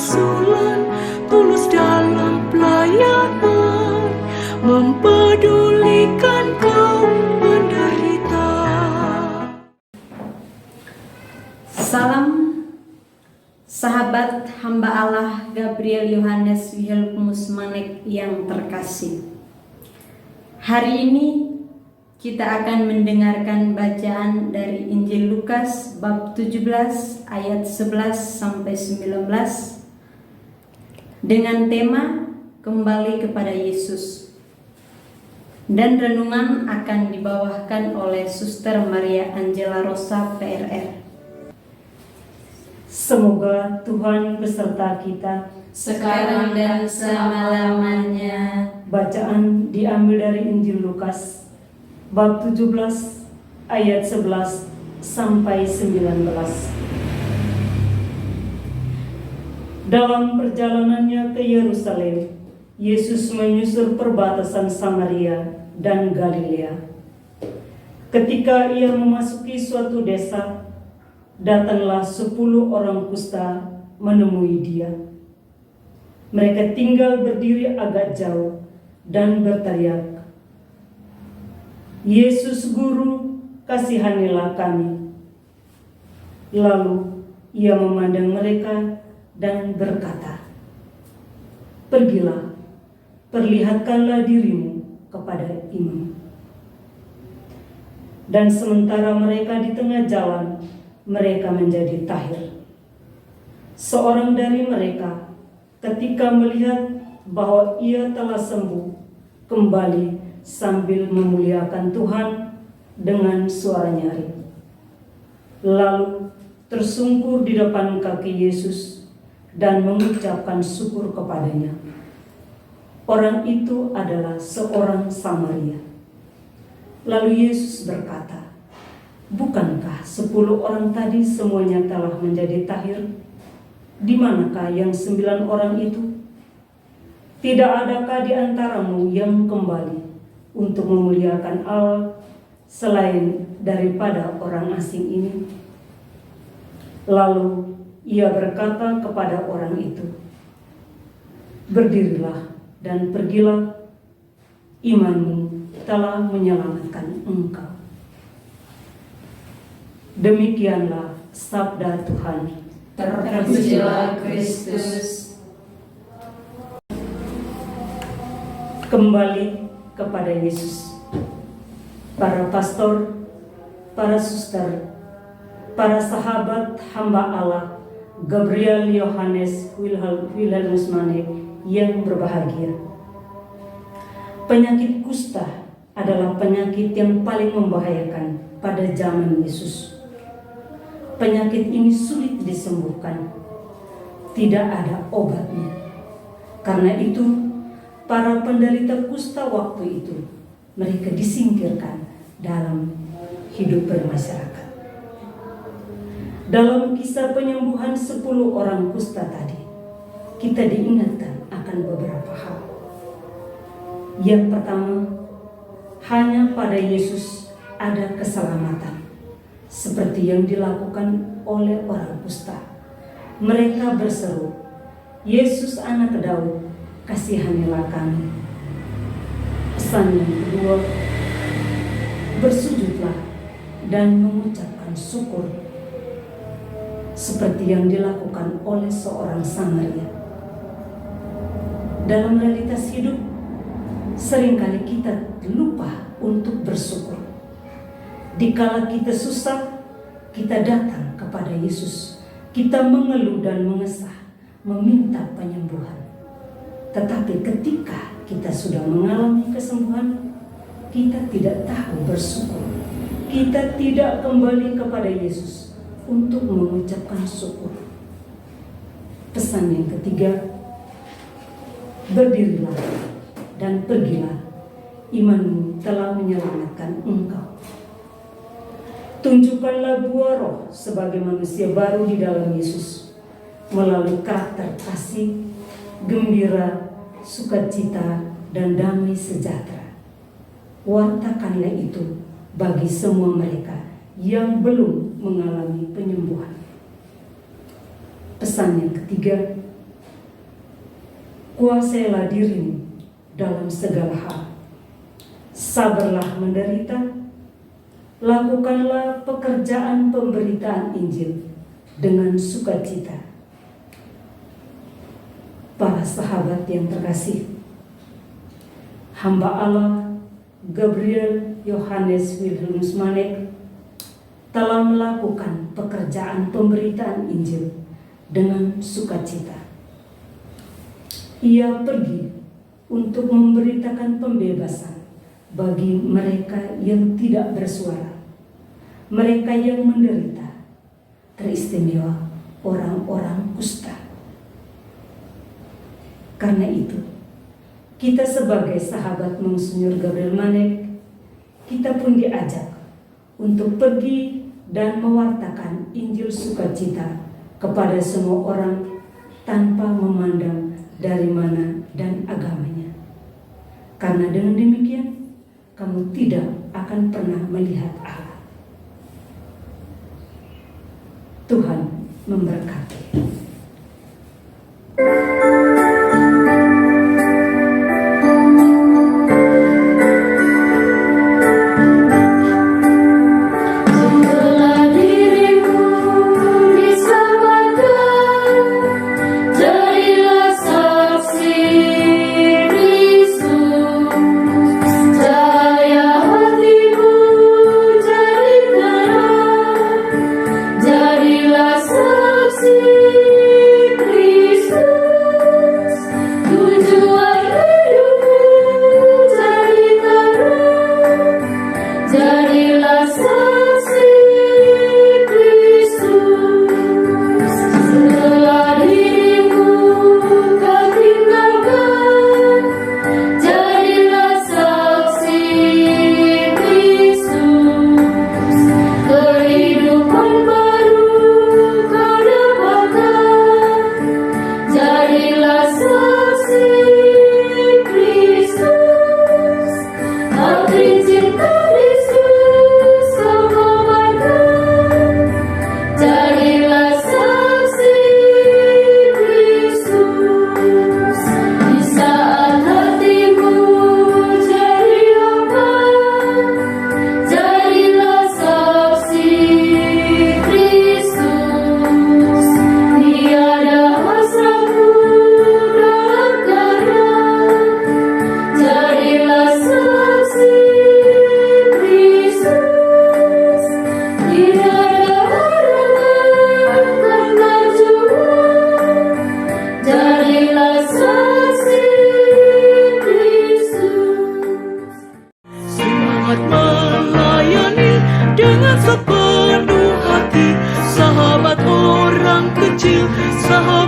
kerasulan, tulus dalam pelayanan, mempedulikan kaum menderita. Salam sahabat hamba Allah Gabriel Yohanes Wilhelmus Manek yang terkasih. Hari ini kita akan mendengarkan bacaan dari Injil Lukas bab 17 ayat 11 sampai 19 dengan tema kembali kepada Yesus. Dan renungan akan dibawakan oleh Suster Maria Angela Rosa PRR. Semoga Tuhan beserta kita Sekarang dan selama-lamanya. Bacaan diambil dari Injil Lukas bab 17 ayat 11 sampai 19. Dalam perjalanannya ke Yerusalem, Yesus menyusur perbatasan Samaria dan Galilea. Ketika ia memasuki suatu desa, datanglah 10 orang kusta menemui dia. Mereka tinggal berdiri agak jauh dan berteriak, "Yesus Guru, kasihanilah kami." Lalu ia memandang mereka dan berkata, "Pergilah, perlihatkanlah dirimu kepada imam." Dan sementara mereka di tengah jalan, mereka menjadi tahir. Seorang dari mereka, ketika melihat bahwa ia telah sembuh, kembali sambil memuliakan Tuhan dengan suara nyaring. Lalu tersungkur di depan kaki Yesus dan mengucapkan syukur kepadanya. Orang itu adalah seorang Samaria. Lalu Yesus berkata, "Bukankah 10 orang tadi semuanya telah menjadi tahir? Di manakah yang 9 orang itu? Tidak adakah di antaramu yang kembali untuk memuliakan Allah selain daripada orang asing ini?" Lalu ia berkata kepada orang itu, "Berdirilah dan pergilah, imanmu telah menyelamatkan engkau." Demikianlah sabda Tuhan. Terpujilah Kristus. Kembali kepada Yesus. Para pastor, para suster, para sahabat hamba Allah Gabriel Yohanes Wilhelmus Manek yang berbahagia. Penyakit kusta adalah penyakit yang paling membahayakan pada zaman Yesus. Penyakit ini sulit disembuhkan, tidak ada obatnya. Karena itu, para penderita kusta waktu itu, mereka disingkirkan dalam hidup bermasyarakat. Dalam kisah penyembuhan 10 orang kusta tadi, kita diingatkan akan beberapa hal. Yang pertama, hanya pada Yesus ada keselamatan, seperti yang dilakukan oleh orang kusta. Mereka berseru, "Yesus anak Daud, kasihanilah kami." Pesan yang kedua, bersujudlah dan mengucapkan syukur, seperti yang dilakukan oleh seorang Samaria. Dalam realitas hidup, seringkali kita lupa untuk bersyukur. Dikala kita susah, kita datang kepada Yesus. Kita mengeluh dan mengesah, meminta penyembuhan. Tetapi ketika kita sudah mengalami kesembuhan, kita tidak tahu bersyukur. Kita tidak kembali kepada Yesus untuk mengucapkan syukur. Pesan yang ketiga, berdirilah dan pergilah, imanmu telah menyelamatkan engkau. Tunjukkanlah buah roh sebagai manusia baru di dalam Yesus, melalui karakter kasih, gembira, sukacita, dan damai sejahtera. Wartakanlah itu bagi semua mereka yang belum mengalami penyembuhan. Pesan yang ketiga, Kuasailah dirimu dalam segala hal. Sabarlah menderita. Lakukanlah pekerjaan pemberitaan Injil dengan sukacita. Para sahabat yang terkasih, hamba Allah Gabriel Yohanes Wilhelmus Manek telah melakukan pekerjaan pemberitaan Injil dengan sukacita. Ia pergi untuk memberitakan pembebasan bagi mereka yang tidak bersuara, mereka yang menderita, teristimewa orang-orang kusta. Karena itu, kita sebagai sahabat Monsinyur Gabriel Manek, kita pun diajak untuk pergi dan mewartakan Injil sukacita kepada semua orang tanpa memandang dari mana dan agamanya. Karena dengan demikian, kamu tidak akan pernah melihat Allah. Tuhan memberkati. dengan sepenuh hati, sahabat orang kecil, sahabat